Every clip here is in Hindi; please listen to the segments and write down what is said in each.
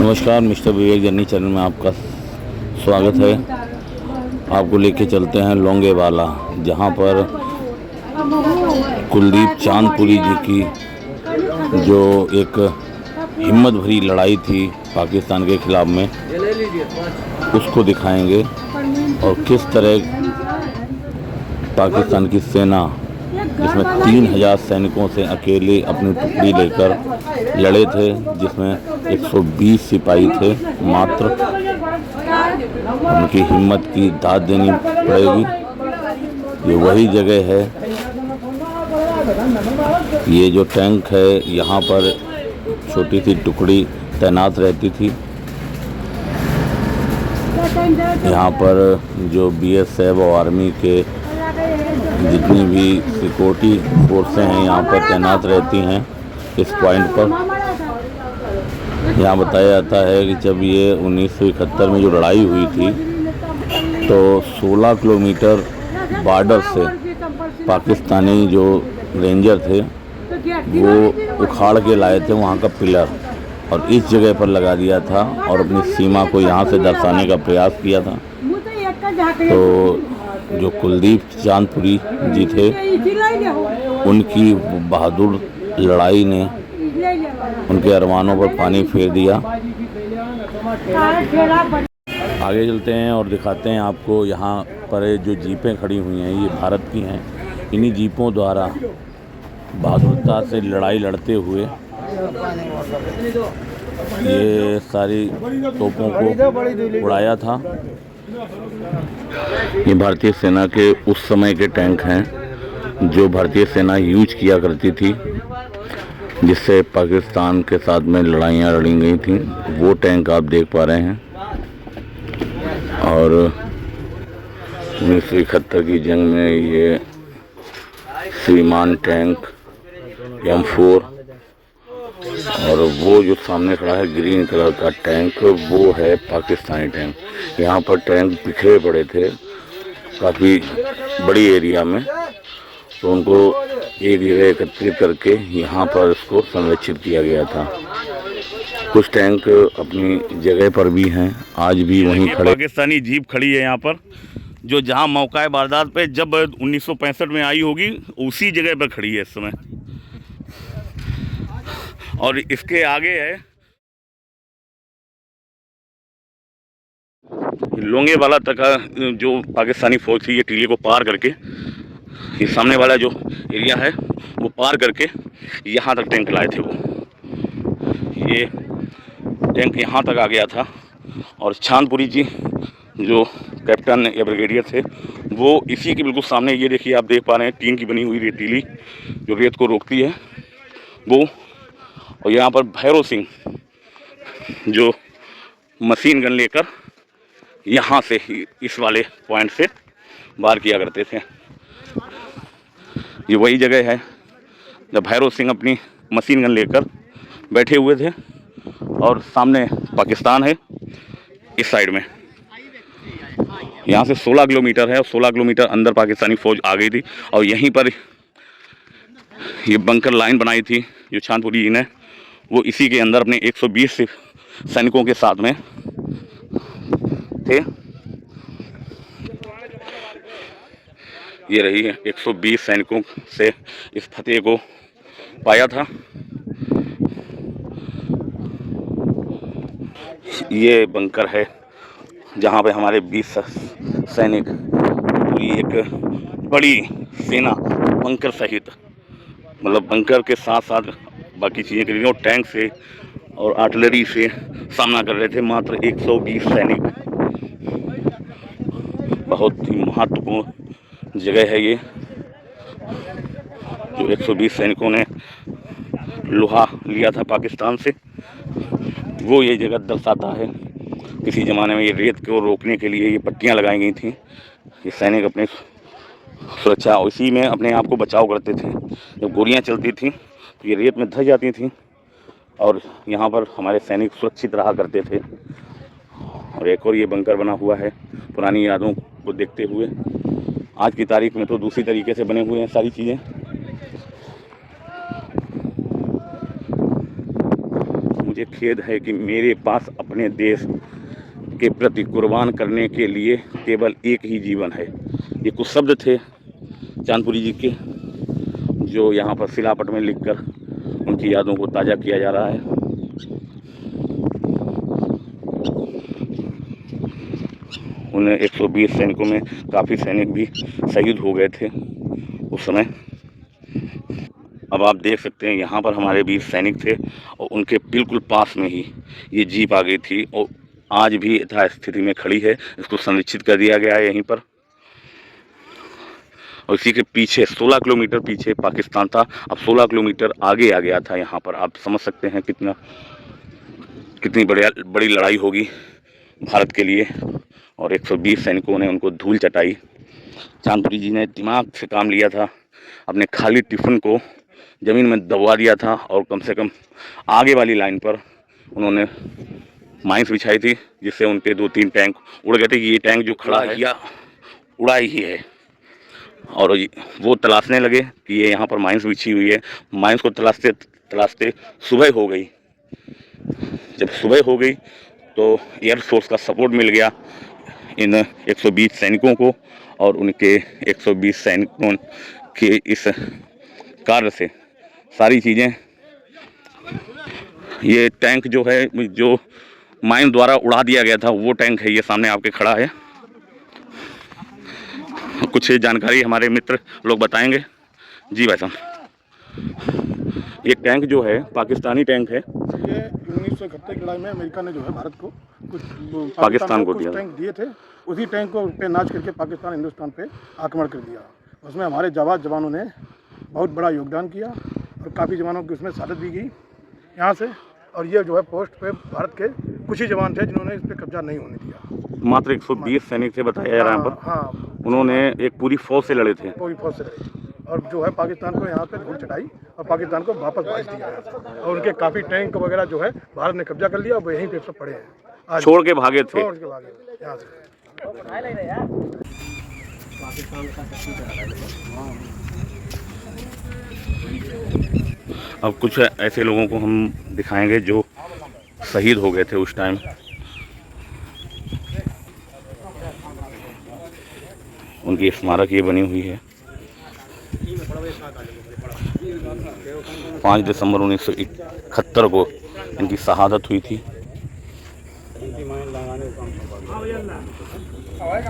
नमस्कार, मिस्टर विवेक जर्नी चैनल में आपका स्वागत है। आपको लेके चलते हैं लोंगेवाला, जहां पर कुलदीप चांदपुरी जी की जो एक हिम्मत भरी लड़ाई थी पाकिस्तान के ख़िलाफ़ में, उसको दिखाएंगे और किस तरह पाकिस्तान की सेना, जिसमें 3000 सैनिकों से अकेले अपनी टुकड़ी लेकर लड़े थे, जिसमें 120 सिपाही थे मात्र, उनकी हिम्मत की दाद देनी पड़ेगी। ये वही जगह है, ये जो टैंक है, यहाँ पर छोटी सी टुकड़ी तैनात रहती थी। यहाँ पर जो BSF और आर्मी के जितनी भी सिक्योरिटी फोर्सें हैं यहाँ पर तैनात रहती हैं इस पॉइंट पर। यहाँ बताया जाता है कि जब ये 1971 में जो लड़ाई हुई थी तो 16 किलोमीटर बॉर्डर से पाकिस्तानी जो रेंजर थे वो उखाड़ के लाए थे वहाँ का पिलर, और इस जगह पर लगा दिया था और अपनी सीमा को यहाँ से दर्शाने का प्रयास किया था। तो जो कुलदीप चांदपुरी जी थे, उनकी बहादुर लड़ाई ने उनके अरमानों पर पानी फेर दिया। आगे चलते हैं और दिखाते हैं आपको। यहाँ पर जो जीपें खड़ी हुई हैं ये भारत की हैं। इन्हीं जीपों द्वारा बहादुरता से लड़ाई लड़ते हुए ये सारी तोपों को उड़ाया था। ये भारतीय सेना के उस समय के टैंक हैं जो भारतीय सेना यूज किया करती थी, जिससे पाकिस्तान के साथ में लड़ाइयाँ लड़ी गई थी। वो टैंक आप देख पा रहे हैं। और 1971 की जंग में ये श्रीमान टैंक M4, और वो जो सामने खड़ा है ग्रीन कलर का टैंक, वो है पाकिस्तानी टैंक। यहाँ पर टैंक बिखरे पड़े थे काफ़ी बड़ी एरिया में, तो उनको एक जगह एकत्रित करके यहाँ पर इसको संरक्षित किया गया था। कुछ टैंक अपनी जगह पर भी हैं, आज भी वहीं खड़े। पाकिस्तानी जीप खड़ी है यहाँ पर, जो जहाँ मौका वारदात पे जब 1965 में आई होगी उसी जगह पर खड़ी है इस समय। और इसके आगे है लोंगेवाला तक का जो पाकिस्तानी फौज थी, ये टीले को पार करके ये सामने वाला जो एरिया है वो पार करके यहाँ तक टैंक लाए थे। वो ये टैंक यहाँ तक आ गया था। और चांदपुरी जी जो कैप्टन या ब्रिगेडियर थे, वो इसी के बिल्कुल सामने, ये देखिए आप देख पा रहे हैं, टीन की बनी हुई रेतीली जो रेत को रोकती है वो। और यहाँ पर भैरव सिंह जो मशीन गन लेकर यहाँ से इस वाले पॉइंट से वार किया करते थे। ये वही जगह है जब भैरव सिंह अपनी मशीन गन लेकर बैठे हुए थे, और सामने पाकिस्तान है इस साइड में। यहाँ से 16 किलोमीटर है और 16 किलोमीटर अंदर पाकिस्तानी फ़ौज आ गई थी। और यहीं पर ये बंकर लाइन बनाई थी जो चांदपुरी जी ने, वो इसी के अंदर अपने 120 सैनिकों के साथ में थे। ये रही है 120 सैनिकों से इस फतेह को पाया था। ये बंकर है जहाँ पे हमारे 20 सैनिक, पूरी एक बड़ी सेना बंकर सहित, मतलब बंकर के साथ साथ बाकी चीज़ें कर रही थी, और टैंक से और आर्टिलरी से सामना कर रहे थे। मात्र 120 सैनिक। बहुत ही महत्वपूर्ण जगह है ये, जो 120 सैनिकों ने लोहा लिया था पाकिस्तान से, वो ये जगह दर्शाता है। किसी ज़माने में ये रेत को रोकने के लिए ये पट्टियाँ लगाई गई थी। ये सैनिक अपने सुरक्षा, इसी में अपने आप को बचाव करते थे। जब गोलियाँ चलती थी तो ये रेत में धस जाती थी, और यहाँ पर हमारे सैनिक सुरक्षित रहा करते थे। और एक और ये बंकर बना हुआ है पुरानी यादों को देखते हुए। आज की तारीख में तो दूसरी तरीके से बने हुए हैं सारी चीज़ें। मुझे खेद है कि मेरे पास अपने देश के प्रति कुर्बान करने के लिए केवल एक ही जीवन है। ये कुछ शब्द थे चांदपुरी जी के, जो यहाँ पर शिलापट में लिखकर उनकी यादों को ताज़ा किया जा रहा है। उन्हें 120 सैनिकों में काफ़ी सैनिक भी शहीद हो गए थे उस समय। अब आप देख सकते हैं यहाँ पर हमारे 20 सैनिक थे और उनके बिल्कुल पास में ही ये जीप आ गई थी और आज भी यथास्थिति में खड़ी है। इसको संरक्षित कर दिया गया है यहीं पर। और इसी के पीछे 16 किलोमीटर पीछे पाकिस्तान था, अब 16 किलोमीटर आगे आ गया था यहाँ पर। आप समझ सकते हैं कितनी बड़ी लड़ाई होगी भारत के लिए। और 120 सैनिकों ने उनको धूल चटाई। चांदपुरी जी ने दिमाग से काम लिया था, अपने खाली टिफ़िन को ज़मीन में दबवा दिया था और कम से कम आगे वाली लाइन पर उन्होंने माइंस बिछाई थी, जिससे उनके 2-3 टैंक उड़ गए थे। ये टैंक जो खड़ा है या उड़ा ही है। और वो तलाशने लगे कि ये यहाँ पर माइंस बिछी हुई है। माइंस को तलाशते तलाशते सुबह हो गई। जब सुबह हो गई तो एयर फोर्स का सपोर्ट मिल गया इन 120 सैनिकों को, और उनके 120 सैनिकों के इस कार्य से सारी चीज़ें, ये टैंक जो है जो माइन द्वारा उड़ा दिया गया था वो टैंक है, ये सामने आपके खड़ा है। कुछ जानकारी हमारे मित्र लोग बताएंगे। जी भाई साहब, ये टैंक जो है पाकिस्तानी टैंक है। ये 1971 की लड़ाई में अमेरिका ने जो है भारत को कुछ पाकिस्तान को कुछ टैंक दिए थे। उसी टैंक को पे नाच करके पाकिस्तान हिंदुस्तान पे आक्रमण कर दिया। उसमें हमारे जाबाज जवानों ने बहुत बड़ा योगदान किया और काफ़ी जवानों की उसमें शहादत भी की यहाँ से। और ये जो है पोस्ट पे भारत के कुछ ही जवान थे जिन्होंने इस पर कब्जा नहीं होने दिया। मात्र 120 सैनिक थे बताया जा रहा है यहाँ पर। हाँ, उन्होंने एक पूरी फौज से लड़े थे। पूरी फौज से लड़ी और जो है पाकिस्तान को यहाँ पे धूल चटाई और पाकिस्तान को वापस भेज दिया यहाँ से। और उनके काफ़ी टैंक वगैरह जो है भारत ने कब्जा कर लिया, वो यहीं पे सब पड़े हैं। आज छोड़ के भागे थे। छोड़ के भागे यहाँ से। अब कुछ ऐसे लोगों को हम दिखाएंगे जो शहीद हो गए थे उस टाइम। उनकी स्मारक ये बनी हुई है। 5 दिसंबर 1971 को इनकी शहादत हुई थी।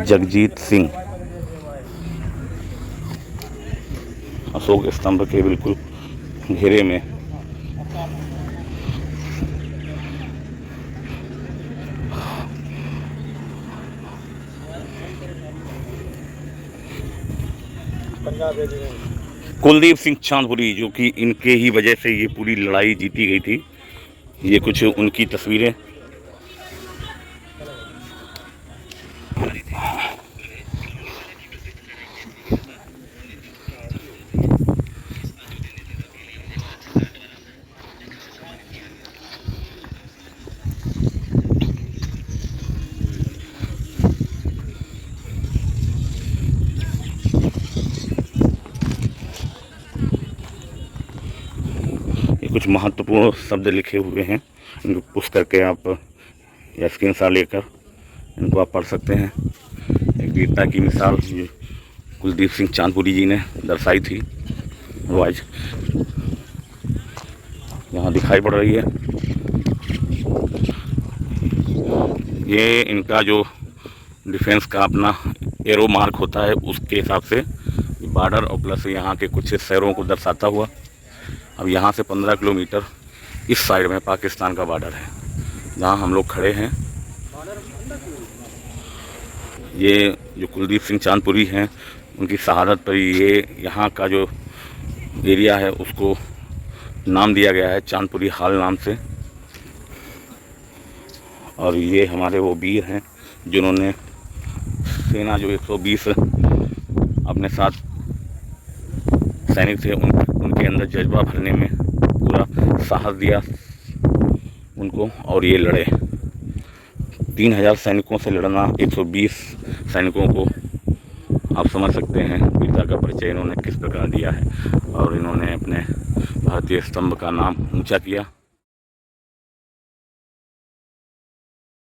जगजीत सिंह अशोक स्तंभ के बिल्कुल घेरे में। कुलदीप सिंह चांदपुरी, जो कि इनके ही वजह से ये पूरी लड़ाई जीती गई थी। ये कुछ उनकी तस्वीरें। कुछ महत्वपूर्ण शब्द लिखे हुए हैं, इनको पुश करके आप या स्क्रीनशॉट लेकर इनको आप पढ़ सकते हैं। एक वीरता की मिसाल जो कुलदीप सिंह चांदपुरी जी ने दर्शाई थी, वो आज यहाँ दिखाई पड़ रही है। ये इनका जो डिफेंस का अपना एरो मार्क होता है, उसके हिसाब से बॉर्डर और प्लस यहाँ के कुछ शहरों को दर्शाता हुआ। अब यहाँ से 15 किलोमीटर इस साइड में पाकिस्तान का बॉर्डर है, जहाँ हम लोग खड़े हैं। ये जो कुलदीप सिंह चांदपुरी हैं, उनकी शहादत पर ये यहाँ का जो एरिया है उसको नाम दिया गया है चांदपुरी हाल नाम से। और ये हमारे वो वीर हैं जिन्होंने सेना जो 120 अपने साथ सैनिक थे उनके अंदर जज्बा भरने में पूरा साहस दिया उनको, और ये लड़े। 3000 सैनिकों से लड़ना 120 सैनिकों को, आप समझ सकते हैं वीरता का परिचय इन्होंने किस प्रकार दिया है। और इन्होंने अपने भारतीय स्तंभ का नाम ऊंचा किया।